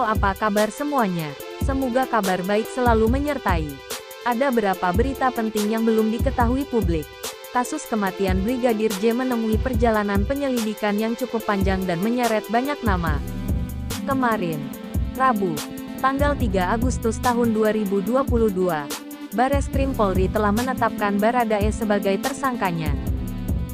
Halo, apa kabar semuanya? Semoga kabar baik selalu menyertai. Ada beberapa berita penting yang belum diketahui publik. Kasus kematian Brigadir J menemui perjalanan penyelidikan yang cukup panjang dan menyeret banyak nama. Kemarin, Rabu, tanggal 3 Agustus tahun 2022, Bareskrim Polri telah menetapkan Baradae sebagai tersangkanya.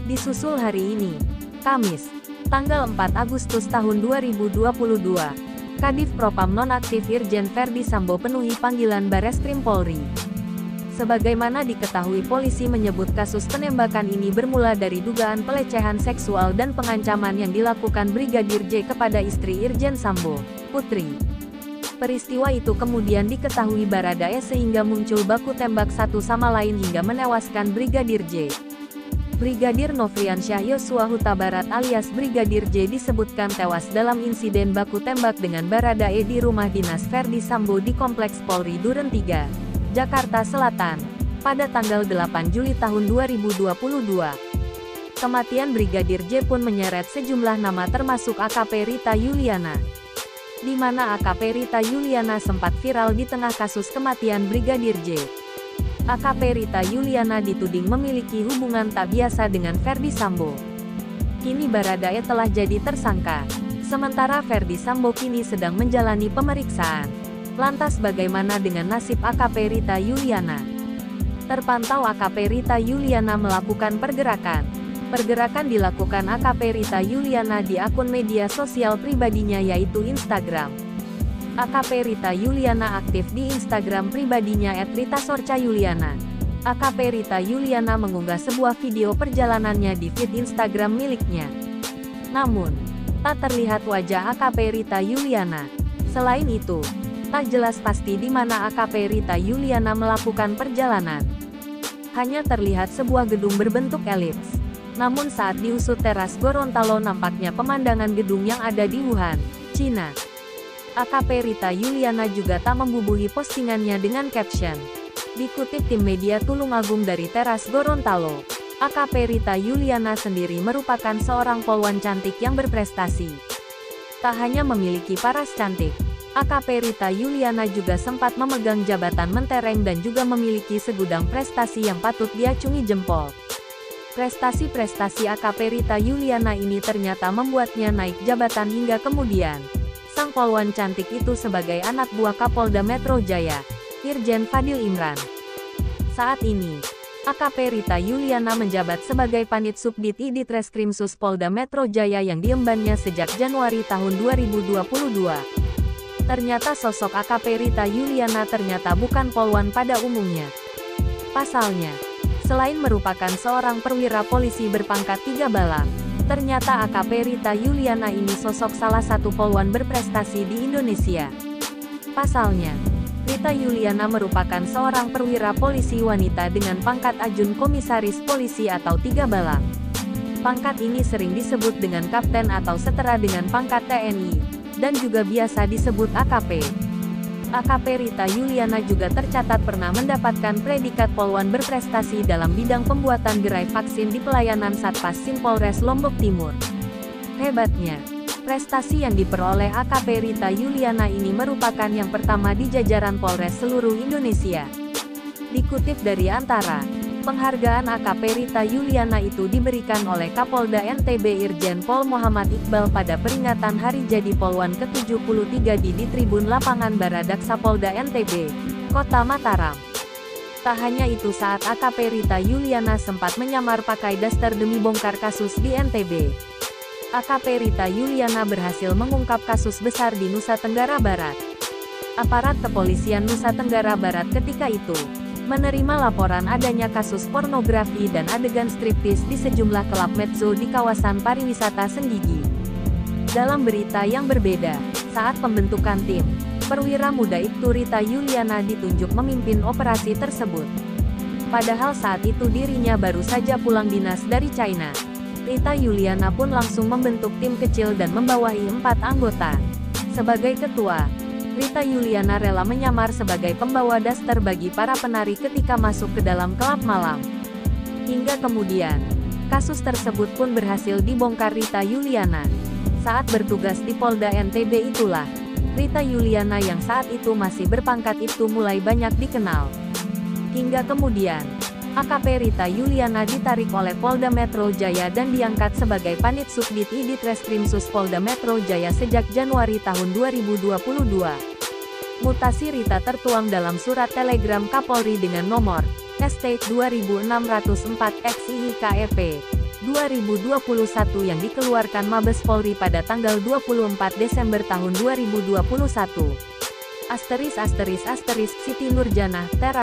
Disusul hari ini, Kamis, tanggal 4 Agustus tahun 2022, Kadif Propam nonaktif Irjen Ferdy Sambo penuhi panggilan Bareskrim Polri. Sebagaimana diketahui, polisi menyebut kasus penembakan ini bermula dari dugaan pelecehan seksual dan pengancaman yang dilakukan Brigadir J kepada istri Irjen Sambo, Putri. Peristiwa itu kemudian diketahui Baradae sehingga muncul baku tembak satu sama lain hingga menewaskan Brigadir J. Brigadir Nofriansyah Yosua Huta Barat alias Brigadir J disebutkan tewas dalam insiden baku tembak dengan Baradae di rumah dinas Ferdy Sambo di Kompleks Polri Duren 3, Jakarta Selatan, pada tanggal 8 Juli tahun 2022. Kematian Brigadir J pun menyeret sejumlah nama termasuk AKP Rita Yuliana, di mana AKP Rita Yuliana sempat viral di tengah kasus kematian Brigadir J. AKP Rita Yuliana dituding memiliki hubungan tak biasa dengan Ferdy Sambo. Kini Baradae telah jadi tersangka, sementara Ferdy Sambo kini sedang menjalani pemeriksaan. Lantas bagaimana dengan nasib AKP Rita Yuliana? Terpantau AKP Rita Yuliana melakukan pergerakan. Pergerakan dilakukan AKP Rita Yuliana di akun media sosial pribadinya yaitu Instagram. AKP Rita Yuliana aktif di Instagram pribadinya @ritasorcayuliana. AKP Rita Yuliana mengunggah sebuah video perjalanannya di feed Instagram miliknya. Namun, tak terlihat wajah AKP Rita Yuliana. Selain itu, tak jelas pasti di mana AKP Rita Yuliana melakukan perjalanan. Hanya terlihat sebuah gedung berbentuk elips. Namun saat diusut teras Gorontalo nampaknya pemandangan gedung yang ada di Wuhan, Cina. AKP Rita Yuliana juga tak membubuhi postingannya dengan caption. Dikutip tim media Tulungagung dari teras Gorontalo, AKP Rita Yuliana sendiri merupakan seorang polwan cantik yang berprestasi. Tak hanya memiliki paras cantik, AKP Rita Yuliana juga sempat memegang jabatan mentereng dan juga memiliki segudang prestasi yang patut diacungi jempol. Prestasi-prestasi AKP Rita Yuliana ini ternyata membuatnya naik jabatan hingga kemudian sang polwan cantik itu sebagai anak buah Kapolda Metro Jaya, Irjen Fadil Imran. Saat ini, AKP Rita Yuliana menjabat sebagai Panit Subdit I Ditreskrimsus Polda Metro Jaya yang diembannya sejak Januari tahun 2022. Ternyata sosok AKP Rita Yuliana ternyata bukan polwan pada umumnya. Pasalnya, selain merupakan seorang perwira polisi berpangkat 3 bala, ternyata AKP Rita Yuliana ini sosok salah satu polwan berprestasi di Indonesia. Pasalnya, Rita Yuliana merupakan seorang perwira polisi wanita dengan pangkat Ajun Komisaris Polisi atau 3 bala. Pangkat ini sering disebut dengan kapten atau setara dengan pangkat TNI, dan juga biasa disebut AKP. AKP Rita Yuliana juga tercatat pernah mendapatkan predikat polwan berprestasi dalam bidang pembuatan gerai vaksin di pelayanan Satpas Sim Polres Lombok Timur. Hebatnya, prestasi yang diperoleh AKP Rita Yuliana ini merupakan yang pertama di jajaran Polres seluruh Indonesia. Dikutip dari Antara, penghargaan AKP Rita Yuliana itu diberikan oleh Kapolda NTB Irjen Pol Muhammad Iqbal pada peringatan Hari Jadi Polwan ke-73 di Tribun Lapangan Baradaksa Polda NTB, Kota Mataram. Tak hanya itu, saat AKP Rita Yuliana sempat menyamar pakai daster demi bongkar kasus di NTB. AKP Rita Yuliana berhasil mengungkap kasus besar di Nusa Tenggara Barat. Aparat kepolisian Nusa Tenggara Barat ketika itu menerima laporan adanya kasus pornografi dan adegan striptis di sejumlah klub mezzo di kawasan pariwisata Senggigi. Dalam berita yang berbeda, saat pembentukan tim, perwira muda itu Rita Yuliana ditunjuk memimpin operasi tersebut. Padahal saat itu dirinya baru saja pulang dinas dari China. Rita Yuliana pun langsung membentuk tim kecil dan membawahi 4 anggota. Sebagai ketua, Rita Yuliana rela menyamar sebagai pembawa daster bagi para penari ketika masuk ke dalam klub malam. Hingga kemudian, kasus tersebut pun berhasil dibongkar Rita Yuliana. Saat bertugas di Polda NTB itulah, Rita Yuliana yang saat itu masih berpangkat Ibtu mulai banyak dikenal. Hingga kemudian, AKP Rita Yuliana ditarik oleh Polda Metro Jaya dan diangkat sebagai Panit Subdit I Ditreskrimsus Polda Metro Jaya sejak Januari tahun 2022. Mutasi Rita tertuang dalam surat telegram Kapolri dengan nomor ST 2604/XIIKEP 2021 yang dikeluarkan Mabes Polri pada tanggal 24 Desember tahun 2021. *** Siti Nurjanah, Tera